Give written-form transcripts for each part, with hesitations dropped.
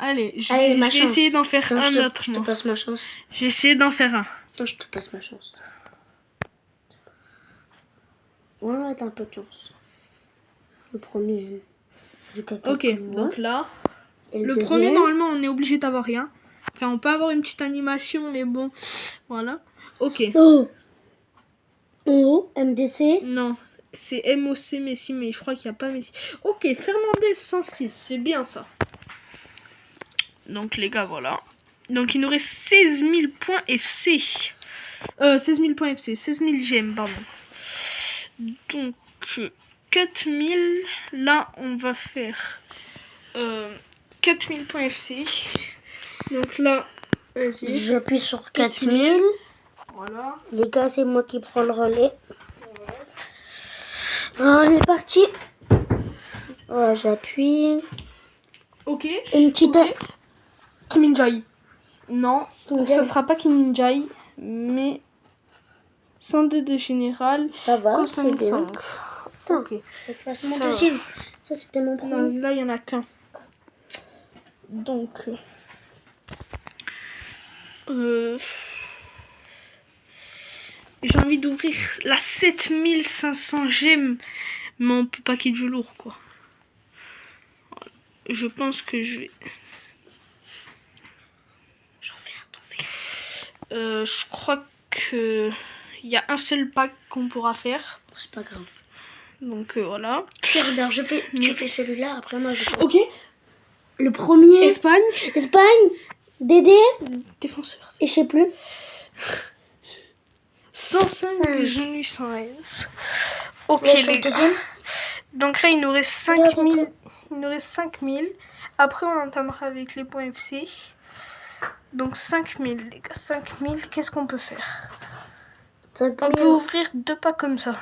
Allez, je Allez, vais ma chance. essayer d'en faire Attends, un autre, je te moi. passe ma chance. Je vais essayer d'en faire un. Attends, je te passe ma chance. Ouais, t'as un peu de chance. Le premier, du caca Ok, comme moi. donc là, Et le deuxième, premier, normalement, on est obligé d'avoir rien. Enfin, on peut avoir une petite animation, mais bon, voilà. Ok. Oh, oh, MDC. Non, c'est MOC Messi, mais je crois qu'il n'y a pas Messi. Ok, Fernandez 106, c'est bien ça. Donc les gars, voilà. Donc il nous reste 16 000 points FC. 16 000 points FC, 16 000 gemmes, pardon. Donc 4 000, là on va faire 4 000 points FC. Donc là, vas-y. J'appuie sur 4000. 4000. Voilà. Les gars, c'est moi qui prends le relais. On est parti. Ouais, j'appuie. Ok. Une petite... Ok. Kiminjai. Non, Kiminjai. ça sera pas Kiminjai, mais 102 de général. Ça va, c'est bien. 5. Attends, Ok. faut que je fasse mon Ça va. deuxième. Ça, c'était mon Non, premier. là, il n'y en a qu'un. Donc, j'ai envie d'ouvrir la 7500 gemmes, mais on peut pas qu'il y ait du lourd, quoi. Je pense que je vais... J'en fais un, t'en fais. je crois que il y a un seul pack qu'on pourra faire. C'est pas grave. Donc, voilà. Tiens, regarde, tu fais celui-là, après moi je fais. Ok. Le premier. Espagne. Espagne. Dédé. Défenseur. Et je sais plus. 105 Cinq. genoux sans S. Ok, Ouais, je fais les le gars. deuxième. Donc là, il nous reste Regarde, 5000. regarde. Il nous reste 5000. Après, on entamera avec les points FC. Donc 5000, les gars. 5000, qu'est-ce qu'on peut faire? 5 On 000. peut ouvrir 2 packs comme ça.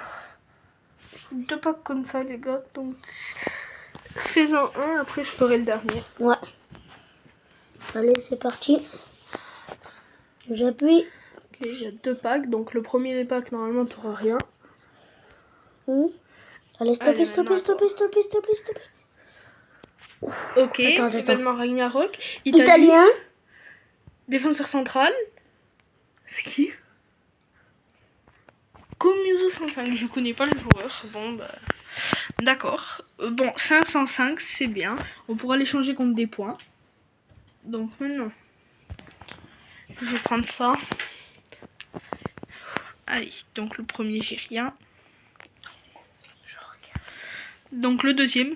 2 packs comme ça, les gars. Donc, fais-en un. Après, je ferai le dernier. Ouais. Allez, c'est parti. J'appuie. Ok, il y a 2 packs. Donc, le premier des packs, normalement, tu n'auras rien. Allez, stopper, Allez, stopper, maintenant, stopper, stopper, stopper, stopper. Ok, Attends. événement Ragnarok. Italien. Défenseur central. C'est qui? Komuso 105, je connais pas le joueur. Bon, bah. D'accord. Bon, 505, c'est bien. On pourra l'échanger contre des points. Donc maintenant, je vais prendre ça. Allez, donc le premier, j'ai rien. Donc le deuxième.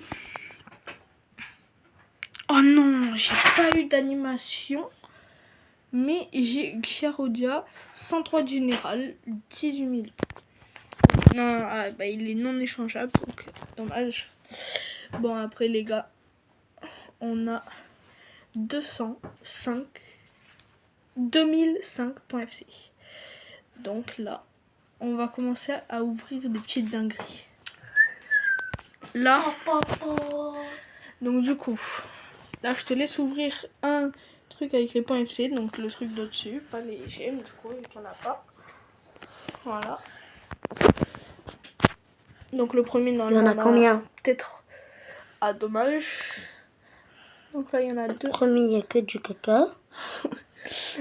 Oh non, j'ai pas eu d'animation. Mais j'ai Xiarodia, 103 de général, 18 000. Non, bah, il est non échangeable, donc dommage. Bon, après les gars, on a 2005 points FC. Donc là, on va commencer à ouvrir des petites dingueries. Là, donc du coup, là je te laisse ouvrir un truc avec les points FC, donc le truc d'au-dessus, pas les gemmes du coup, vu qu'il n'y en a pas. Voilà. Donc le premier, Il y normalement, en a combien? Peut-être. Ah, dommage. Donc là, il y en a 2. Le premier, il n'y a que du caca.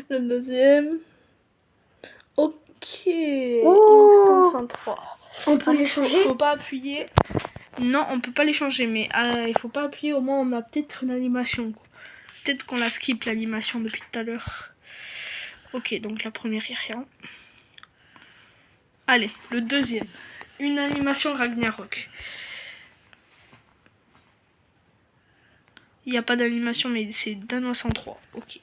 Le deuxième. Ok. Oh. Instant 103. On peut les changer. Faut pas appuyer. Non, on peut pas les changer, mais il faut pas appuyer. Au moins, on a peut-être une animation, quoi. Peut-être qu'on la skip l'animation depuis tout à l'heure. Ok, donc la première, il n'y a rien. Allez, le deuxième. Une animation Ragnarok. Il n'y a pas d'animation, mais c'est Danois 103. Ok.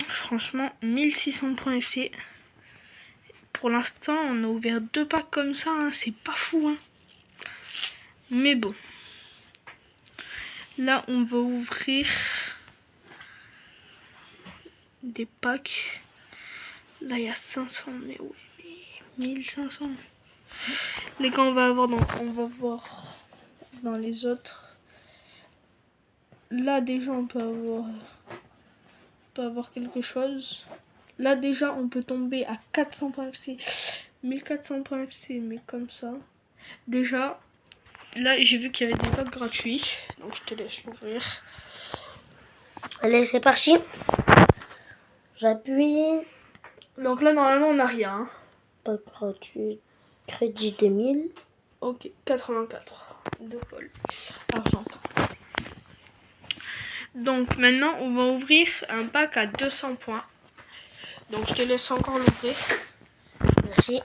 Franchement, 1600 points FC. Pour l'instant, on a ouvert 2 packs comme ça. Hein, c'est pas fou. Hein. Mais bon. Là, on va ouvrir des packs. Là, il y a 500. Mais oui, mais 1500. Les gars, on va voir dans les autres. Là, déjà, on peut avoir quelque chose. Là, déjà, on peut tomber à 400 points FC. 1400 points FC, mais comme ça. Déjà, là, j'ai vu qu'il y avait des packs gratuits. Donc, je te laisse l'ouvrir. Allez, c'est parti. J'appuie. Donc là, normalement, on n'a rien. Hein. Pas gratuit. Crédit 2000. Ok, 84 de Paul. Argentin. Donc maintenant, on va ouvrir un pack à 200 points. Donc je te laisse encore l'ouvrir. Merci.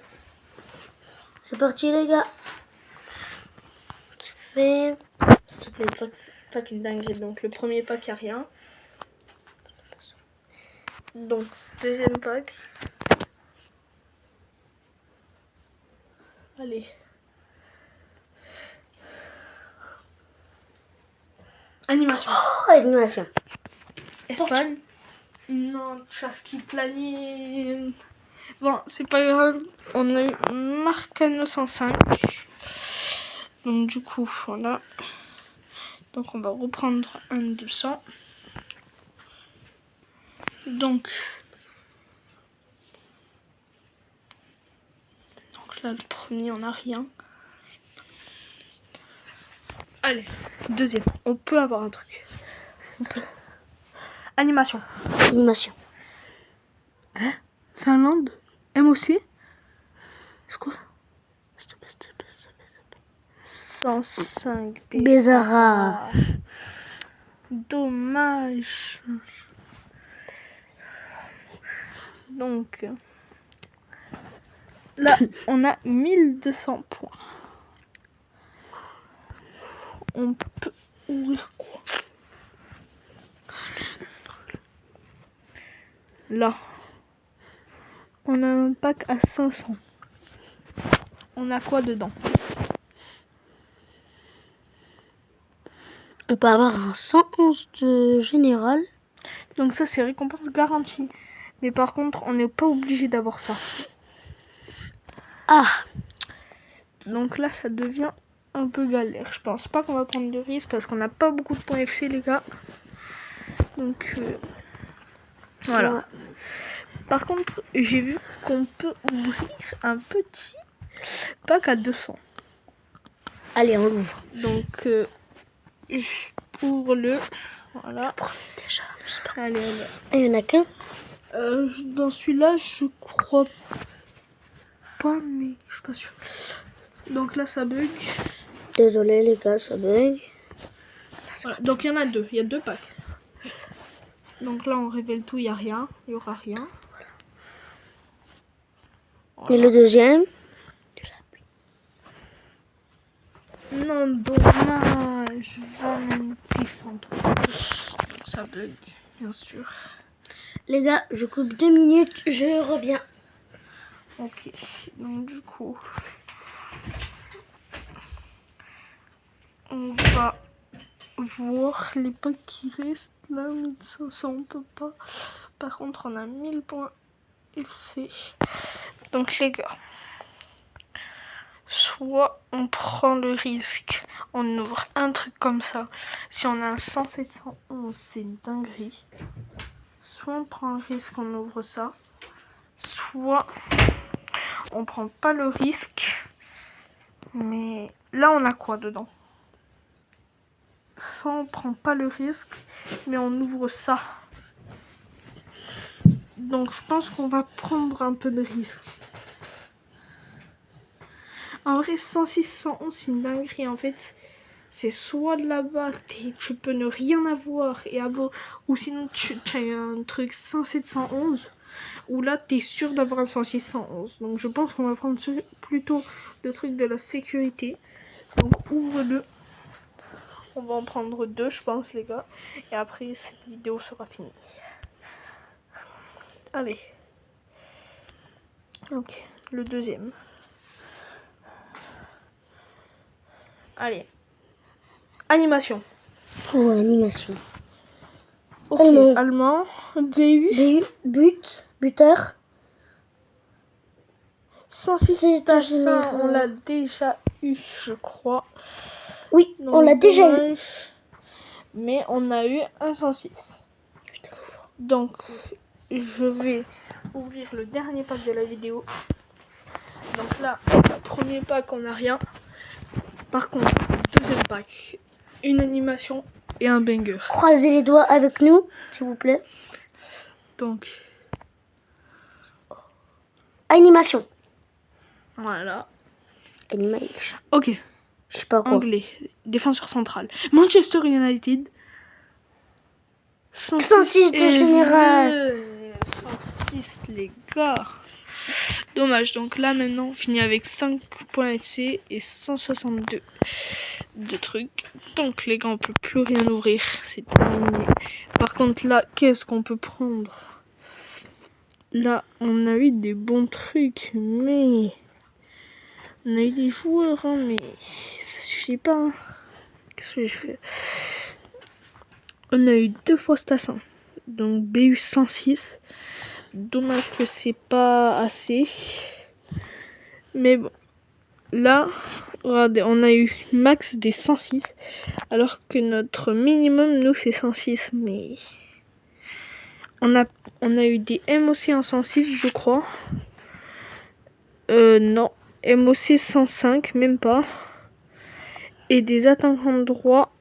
C'est parti, les gars. C'est fait. S'il te plaît, pack une dinguerie. Donc le premier pack, il n'y a rien. Donc, deuxième pack. Allez. Animation. Oh, animation. Espagne. Non, chasse qui planine. Bon, c'est pas grave. On a eu Marcano 105. Donc du coup, voilà. Donc on va reprendre un 200. Donc là, le premier, on n'a rien. Allez, deuxième. On peut avoir un truc. Animation. Animation. Finlande. MOC. C'est quoi? 105 Bézara. Dommage. Donc là, on a 1200 points. On peut ouvrir quoi? Là, on a un pack à 500. On a quoi dedans? On peut avoir un 111 de général. Donc ça, c'est récompense garantie. Mais par contre, on n'est pas obligé d'avoir ça. Ah. Donc là, ça devient un peu galère. Je pense pas qu'on va prendre de risque parce qu'on n'a pas beaucoup de points FC, les gars. Donc voilà. Ouais. Par contre, j'ai vu qu'on peut ouvrir un petit pack à 200. Allez, on l'ouvre. Donc pour le... Voilà. Déjà, j'espère. Allez, allez. Il y en a qu'un. Dans celui-là, je crois pas, mais je suis pas sûre. Donc là, ça bug. Désolé, les gars, ça bug. Voilà. Donc il y en a deux. Il y a deux packs. Donc là, on révèle tout. Il n'y a rien. Il n'y aura rien. Voilà. Et le deuxième? Non, dommage. 103. Donc ça bug, bien sûr. Les gars, je coupe 2 minutes, je reviens. Ok, donc du coup, on va voir les packs qui restent. Là, 1500, on peut pas. Par contre, on a 1000 points FC. Donc les gars, soit on prend le risque, on ouvre un truc comme ça. Si on a un 100 711, c'est une dinguerie. Soit on prend un risque, on ouvre ça. Soit on prend pas le risque. Mais là, on a quoi dedans? Soit on prend pas le risque, mais on ouvre ça. Donc je pense qu'on va prendre un peu de risque. En vrai, 106, 111, c'est une dinguerie. En fait, c'est soit de là-bas, tu peux ne rien avoir et avoir, ou sinon tu as un truc 107, 111, ou là, tu es sûr d'avoir un 106, 111. Donc je pense qu'on va prendre plutôt le truc de la sécurité. Donc ouvre-le. On va en prendre 2, je pense, les gars. Et après, cette vidéo sera finie. Allez. Donc, le deuxième. Allez. Animation. Oh, animation. Ok, allemand. BU. Buteur. 106 on l'a déjà eu, je crois. Oui, donc, on l'a déjà eu. Mais on a eu un 106. Donc, je vais ouvrir le dernier pack de la vidéo. Donc là, premier pack, on n'a rien. Par contre, deuxième pack. Une animation et un banger. Croisez les doigts avec nous, s'il vous plaît. Donc, Animation. voilà. Animation. Ok, Je sais pas quoi. anglais. Défenseur central. Manchester United. 106 de général. 106, les gars. Dommage. Donc là, maintenant, on finit avec 5 points FC et 162 de trucs. Donc, les gars, on peut plus rien ouvrir. C'est terminé. Par contre, là, qu'est-ce qu'on peut prendre? Là, on a eu des bons trucs, mais... On a eu des joueurs, hein, mais ça suffit pas. Hein. Qu'est-ce que je fais? On a eu 2 fois Stassin. Donc BU 106. Dommage que c'est pas assez. Mais bon. Là, regardez, on a eu max des 106. Alors que notre minimum, nous, c'est 106. Mais on a eu des MOC en 106, je crois. Non. MOC 105, même pas. Et des attaquants de droit.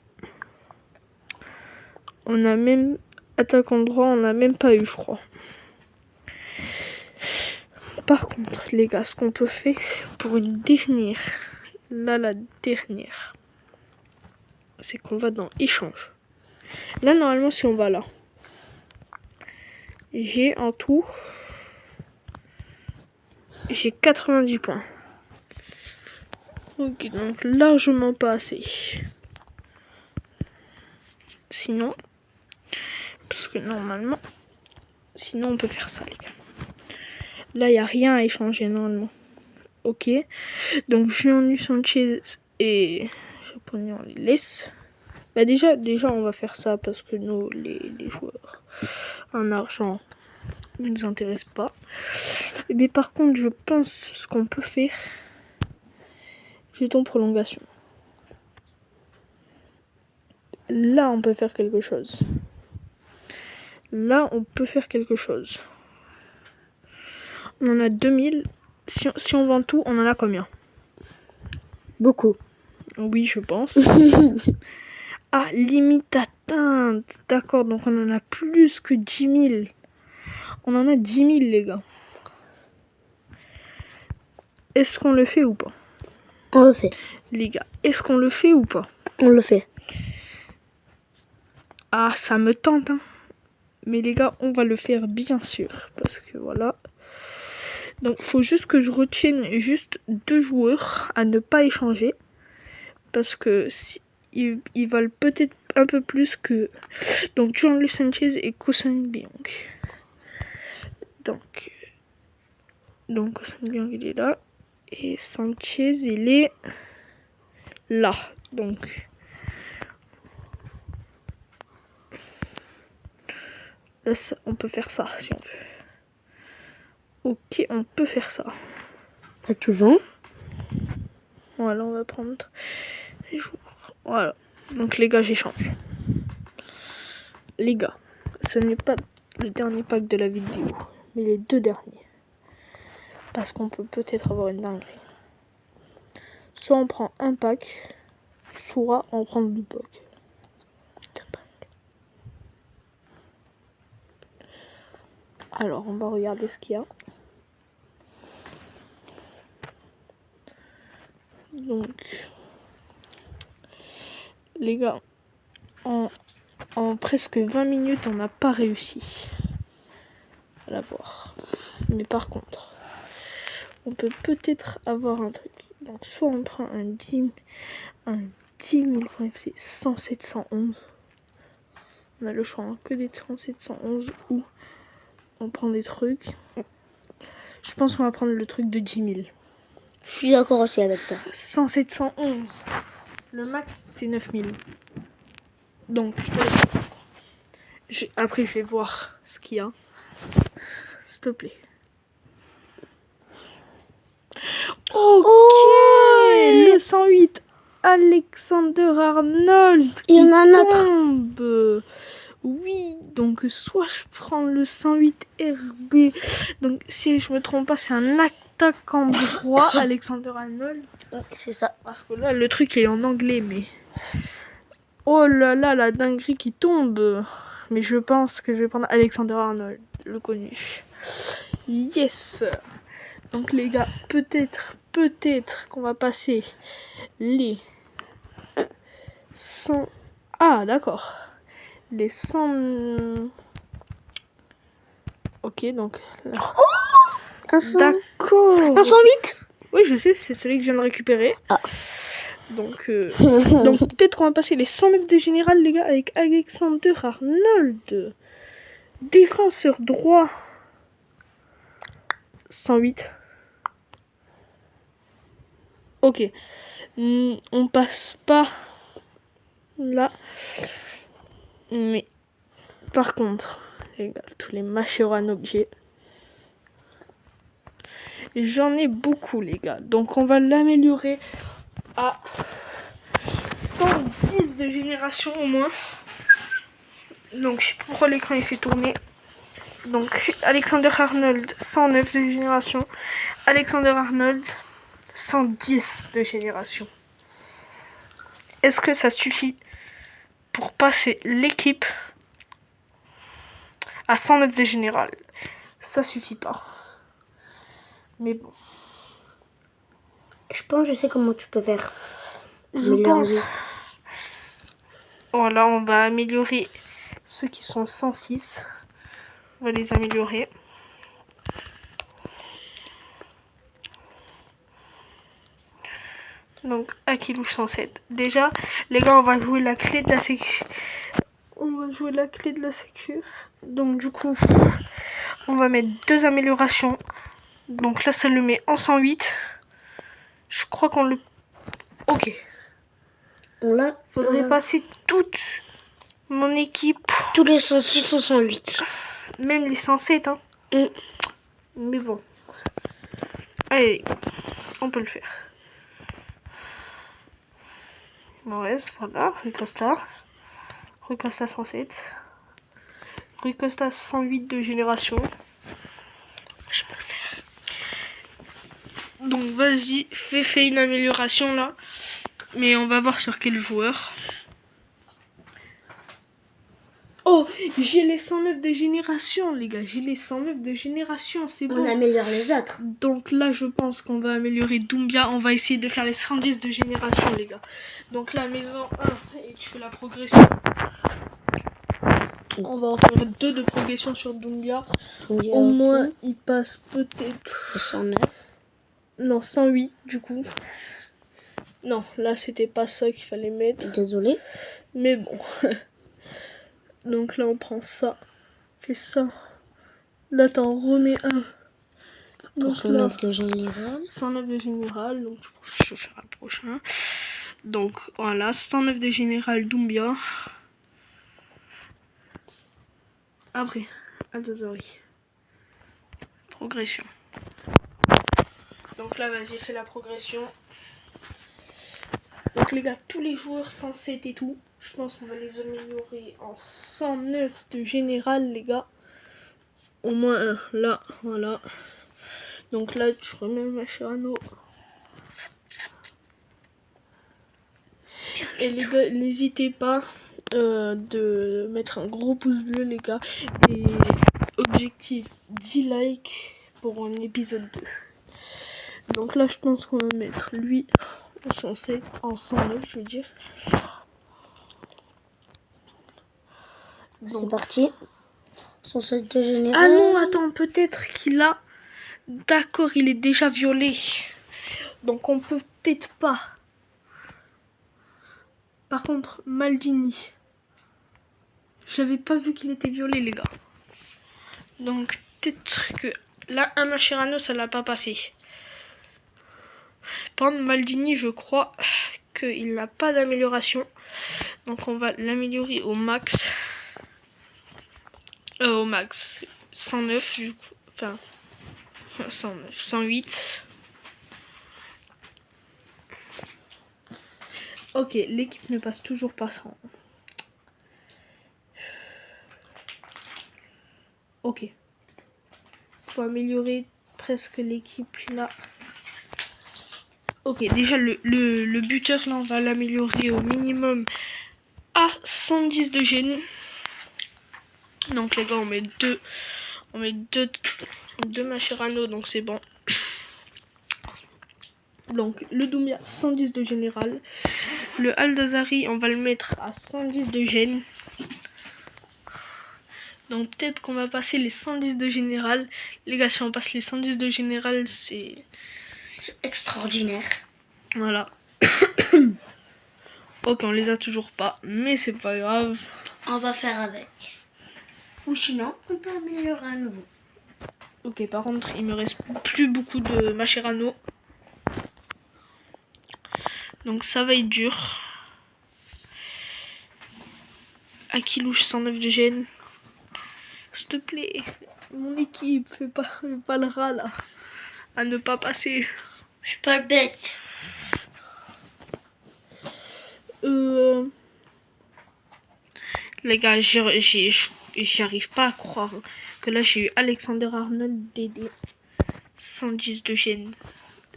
On a même... Attaquant droit, on n'a même pas eu, je crois. Par contre, les gars, ce qu'on peut faire pour une dernière... Là, la dernière... C'est qu'on va dans échange. Là, normalement, si on va là... J'ai en tout... J'ai 90 points. Ok, donc largement pas assez. Sinon... Parce que normalement... Sinon, on peut faire ça, les gars. Là, il n'y a rien à échanger, normalement. Ok. Donc, Jean-Luc Sanchez et... Japonais, on les laisse. Bah déjà, on va faire ça parce que nous, les joueurs en argent ne nous intéressent pas. Mais par contre, je pense ce qu'on peut faire... Jeton prolongation. Là, on peut faire quelque chose. Là, on peut faire quelque chose. On en a 2000. Si on vend tout, on en a combien? Beaucoup. Oui, je pense. Ah, limite atteinte. D'accord, donc on en a plus que 10 000. On en a 10 000, les gars. Est-ce qu'on le fait ou pas? On le fait. Les gars, est-ce qu'on le fait ou pas? On le fait. Ah, ça me tente, hein. Mais les gars, on va le faire bien sûr. Parce que voilà. Donc, faut juste que je retienne juste 2 joueurs à ne pas échanger. Parce que ils valent peut-être un peu plus que... Donc, Jean-Luc Sanchez et Koussan Biong. Donc Koussan Biong, il est là. Et Sanchez, il est là. Donc... Là, on peut faire ça, si on veut. Ok, on peut faire ça. Ça, tu vends? Voilà, on va prendre les joueurs. Voilà. Donc les gars, j'échange. Les gars, ce n'est pas le dernier pack de la vidéo, mais les 2 derniers. Parce qu'on peut peut-être avoir une dinguerie. Soit on prend un pack, soit on prend 2 packs. Alors, on va regarder ce qu'il y a. Donc, les gars, en presque 20 minutes, on n'a pas réussi à l'avoir. Mais par contre, on peut peut-être avoir un truc. Donc, soit on prend un 10 000 points FC 107-111. On a le choix, hein, que des 107-111 ou on prend des trucs. Je pense qu'on va prendre le truc de 10 000. Je suis d'accord aussi avec toi. 107-111. Le max, c'est 9 000. Donc, je te laisse. Après, je vais voir ce qu'il y a. S'il te plaît. Ok, le 108. Alexander Arnold. Il y en a un autre. Tombe. Oui, donc soit je prends le 108 RB. Donc, si je me trompe pas, c'est un attaquant droit, Alexander Arnold. Ouais, c'est ça. Parce que là, le truc est en anglais, mais... Oh là là, la dinguerie qui tombe. Mais je pense que je vais prendre Alexander Arnold, le connu. Yes. Donc les gars, peut-être qu'on va passer les 100... Ah, d'accord. Les 100... Ok, donc... Un 100... D'accord. Un 108. Oui, je sais, c'est celui que je viens de récupérer. Ah. Donc, donc peut-être qu'on va passer les 109 de général, les gars, avec Alexander Arnold. Défenseur droit. 108. Ok. On passe pas là. Mais, par contre, les gars, tous les Mascherano que j'ai. J'en ai beaucoup, les gars. Donc, on va l'améliorer à 110 de génération au moins. Donc, je sais pas pourquoi l'écran il s'est tourné. Donc, Alexander Arnold, 109 de génération. Alexander Arnold, 110 de génération. Est-ce que ça suffit pour passer l'équipe à 109 de général? Ça suffit pas. Mais bon. Je pense que je sais comment tu peux faire. Je pense. Voilà, on va améliorer ceux qui sont 106. On va les améliorer. Donc, Akilouche 107. Déjà, les gars, on va jouer la clé de la sécu. Donc, du coup, on va mettre 2 améliorations. Donc là, ça le met en 108. Je crois qu'on le... Ok. Faudrait passer toute mon équipe. Tous les 106 sont 108. Même les 107, hein. Mais bon. Allez, on peut le faire. Il m'en reste, voilà. Rui Costa 107. Rui Costa 108 de génération. Je peux le faire. Donc vas-y, fais une amélioration là. Mais on va voir sur quel joueur. Oh, j'ai les 109 de génération, les gars. J'ai les 109 de génération, c'est bon. On améliore les autres. Donc là, je pense qu'on va améliorer Doumbia. On va essayer de faire les 110 de génération, les gars. Donc la maison 1, et tu fais la progression. On va en faire 2 de progression sur Doumbia. Au moins, il passe peut-être... 109. Non, 108 du coup. Non, là, c'était pas ça qu'il fallait mettre. Désolé. Mais bon. Donc là, on prend ça. Fais ça. Là, t'en remets un. Pour 109 de général. 109 de général. Donc, du coup, je ferai le prochain. Donc, voilà. 109 de général Doumbia. Après, Altazori. Progression. Donc là, vas-y, fais la progression. Donc les gars, tous les joueurs 107 et tout, je pense qu'on va les améliorer en 109 de général, les gars. Au moins un, là, voilà. Donc là, je remets Mascherano. Et les gars, n'hésitez pas de mettre un gros pouce bleu, les gars. Et objectif 10 likes pour un épisode 2. Donc là, je pense qu'on va mettre lui en 107, en 109, je veux dire. C'est parti. 107 de général. Ah non, attends, peut-être qu'il a... D'accord, il est déjà violé. Donc on peut peut-être pas. Par contre, Maldini. J'avais pas vu qu'il était violé, les gars. Donc peut-être que... Là, un Mascherano, ça l'a pas passé. Par contre, Maldini, je crois qu'il n'a pas d'amélioration. Donc on va l'améliorer au max. Au max. 109, du coup. Enfin... 109, 108. Ok, l'équipe ne passe toujours pas 100. Ok. Faut améliorer presque l'équipe là. Ok, déjà le buteur là, on va l'améliorer au minimum à 110 de gêne. Donc les gars, on met deux Mascherano, donc c'est bon. Donc le Doumbia 110 de général. Le Aldazari, on va le mettre à 110 de gêne. Donc peut-être qu'on va passer les 110 de général. Les gars, si on passe les 110 de général, c'est extraordinaire. Voilà. Ok, on les a toujours pas, mais c'est pas grave. On va faire avec. Ou sinon, on peut améliorer à nouveau. Ok, par contre, il me reste plus beaucoup de Mascherano. Donc ça va être dur. Akilouche 109 de gêne. S'il te plaît, mon équipe, fais pas le rat là. À ne pas passer. Je suis pas bête. Les gars, j'arrive pas à croire que là j'ai eu Alexander Arnold DD. 110 de gêne.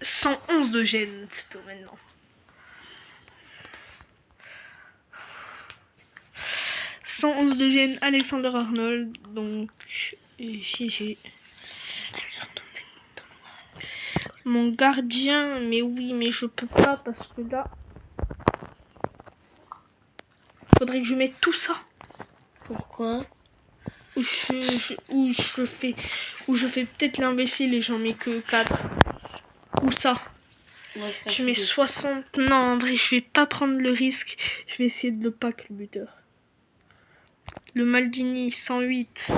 111 de gêne plutôt maintenant. « 111 de gêne, Alexander Arnold. Donc, GG. Mon gardien, mais oui, mais je peux pas parce que là, faudrait que je mette tout ça. Pourquoi? Ou je fais peut-être l'imbécile et j'en mets que 4. Ou ça. Ouais, ça Je mets 60. Non, en vrai, je vais pas prendre le risque. Je vais essayer de le pack, le buteur. Le Maldini, 108.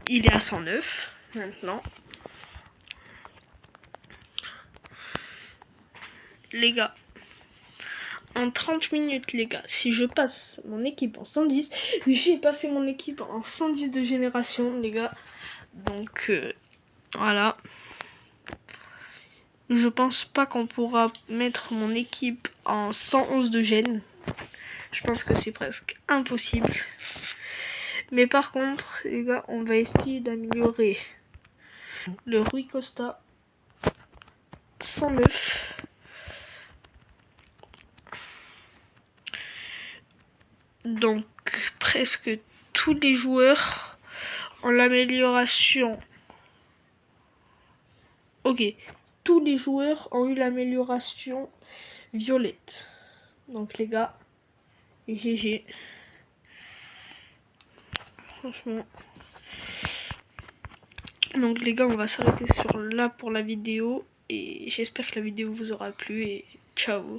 Il est à 109 maintenant. Les gars, en 30 minutes, les gars, si je passe mon équipe en 110, j'ai passé mon équipe en 110 de génération, les gars. Donc, voilà. Je pense pas qu'on pourra mettre mon équipe en 111 de gêne. Je pense que c'est presque impossible. Mais par contre, les gars, on va essayer d'améliorer le Rui Costa 109. Donc, presque tous les joueurs ont l'amélioration. Ok, tous les joueurs ont eu l'amélioration violette. Donc, les gars, GG. Franchement. Donc les gars, on va s'arrêter sur là pour la vidéo. Et j'espère que la vidéo vous aura plu. Et ciao.